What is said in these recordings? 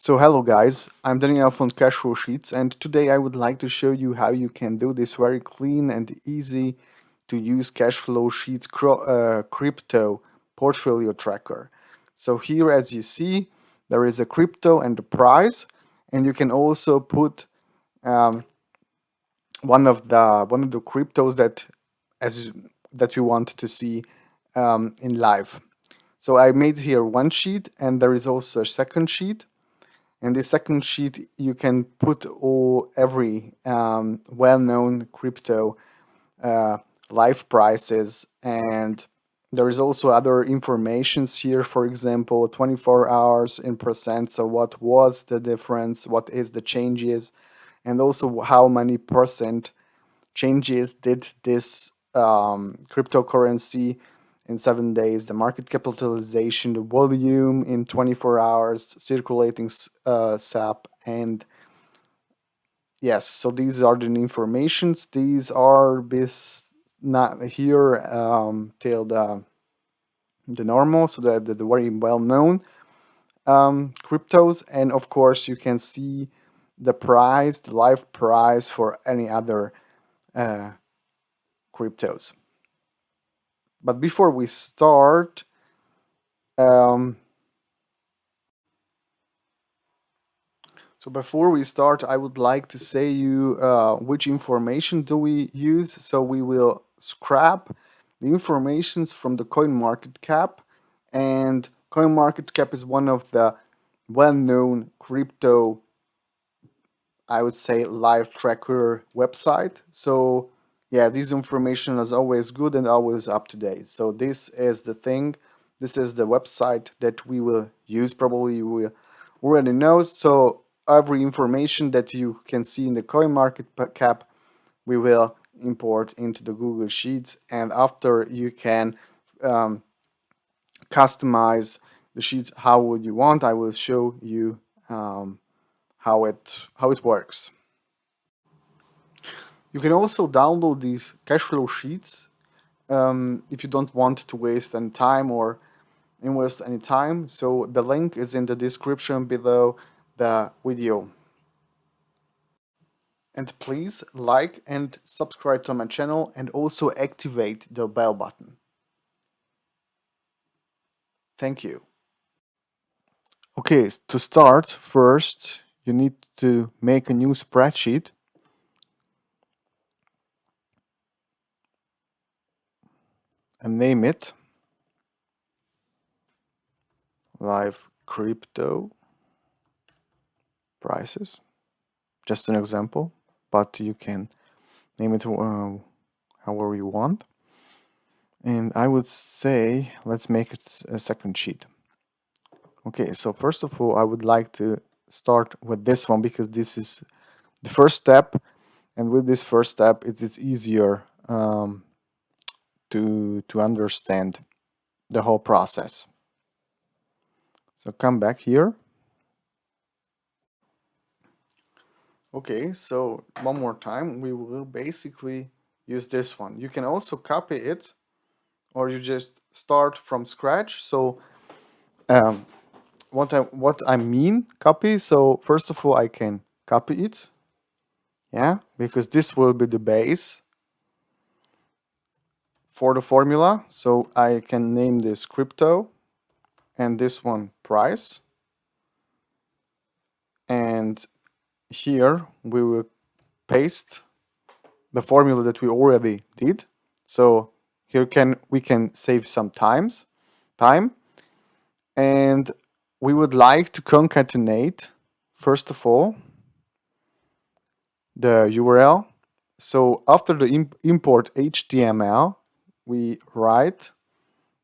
So hello guys, I'm Daniel from Cashflow Sheets, and today I would like to show you how you can do this very clean and easy to use Cashflow Sheets crypto portfolio tracker. So here as you see there is a crypto and the price, and you can also put um, one of the cryptos that you want to see in live. So I made here one sheet, and there is also a second sheet. In the second sheet, you can put every well-known crypto uh, live prices, and there is also other informations here. For example, 24 hours in percent. So what was the difference? What is the changes? And also how many percent changes did this cryptocurrency in 7 days, the market capitalization, the volume in 24 hours, circulating SAP, and yes, so these are the informations. These are this not here till the normal, so the very well known cryptos, and of course you can see the price, the live price for any other uh, cryptos. But before we start, um, I would like to say you which information do we use. So we will scrap the informations from the CoinMarketCap, and CoinMarketCap is one of the well-known crypto, I would say, live tracker website. So yeah, this information is always good and always up to date. So this is the thing. This is the website that we will use. Probably you will already know. So every information that you can see in the CoinMarketCap, we will import into the Google Sheets, and after you can um, customize the sheets how would you want. I will show you how it works. You can also download these cash flow sheets if you don't want to waste any time or invest any time. So the link is in the description below the video. And please like and subscribe to my channel, and also activate the bell button. Thank you. Okay, to start, first you need to make a new spreadsheet and name it live crypto prices. Just an example, but you can name it however you want. And I would say let's make it a second sheet. Okay, so first of all, I would like to start with this one because this is the first step, and with this first step, it's easier to understand the whole process. So come back here. Okay, so one more time, we will basically use this one. You can also copy it, or you just start from scratch. So um, what I mean copy. So first of all, I can copy it, yeah, because this will be the base for the formula. So I can name this crypto and this one price, and here we will paste the formula that we already did. So here we can save some time, and we would like to concatenate first of all the URL. So after the import HTML, we write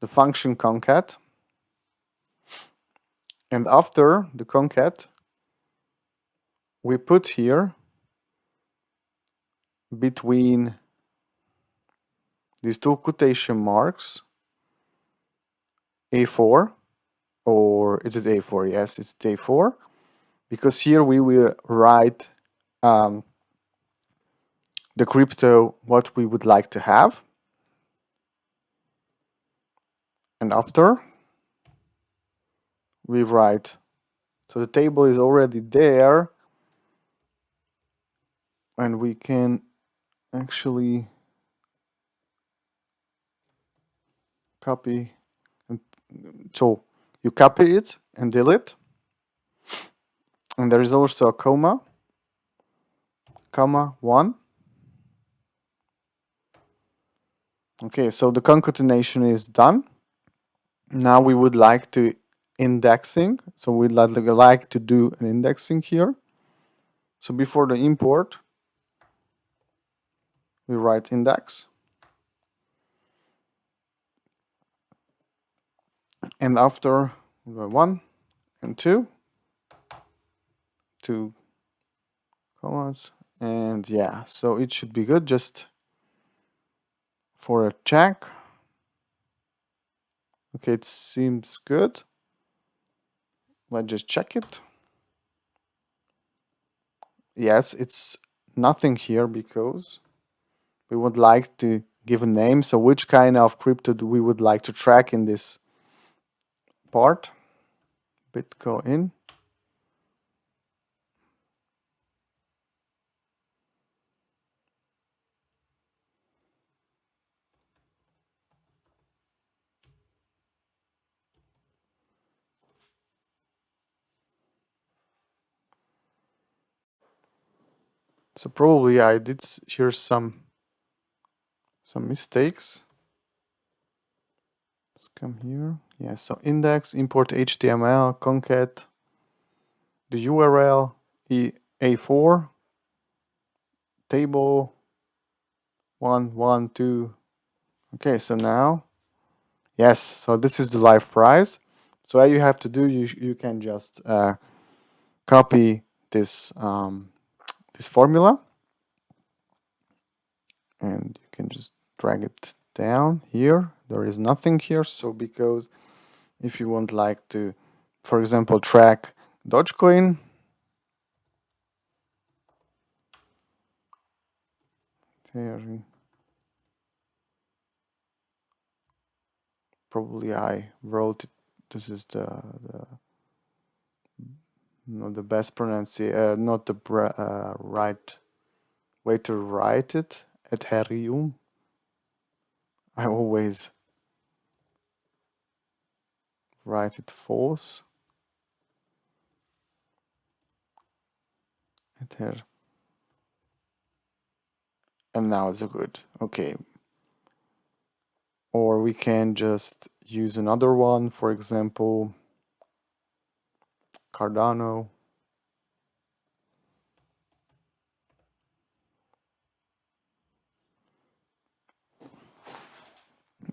the function concat, and after the concat, we put here between these two quotation marks A4, or is it A4? Yes, it's A4, because here we will write the crypto what we would like to have, and after we write So the table is already there, and we can actually copy. So you copy it and delete, and there is also a comma, 1. Okay, so the concatenation is done. Now we would like to indexing. So we'd like to do an indexing here. So before the import, we write index. And after 1 and 2 commas, and yeah, so it should be good. Just for a check. Okay, it seems good. Let's just check it. Yes, it's nothing here because we would like to give a name. So which kind of crypto do we would like to track in this part? Bitcoin. So probably I did hear some mistakes. Let's come here. Yeah, so index, import HTML, concat, the URL, A4, table, 1, 1, 2. Okay, so now, yes, so this is the live price. So all you have to do, you can just copy this this formula, and you can just drag it down here. There is nothing here, so because if you want like to, for example, track Dogecoin, here, probably I wrote it. This is not the best pronunciation, not the right way to write it. Ethereum. I always write it false. Ether. And now it's good. Okay. Or we can just use another one, for example, Cardano.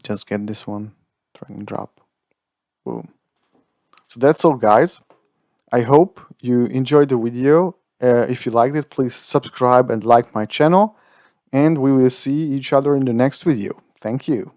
Just get this one, drag and drop. Boom. So that's all, guys. I hope you enjoyed the video. If you liked it, please subscribe and like my channel. And we will see each other in the next video. Thank you.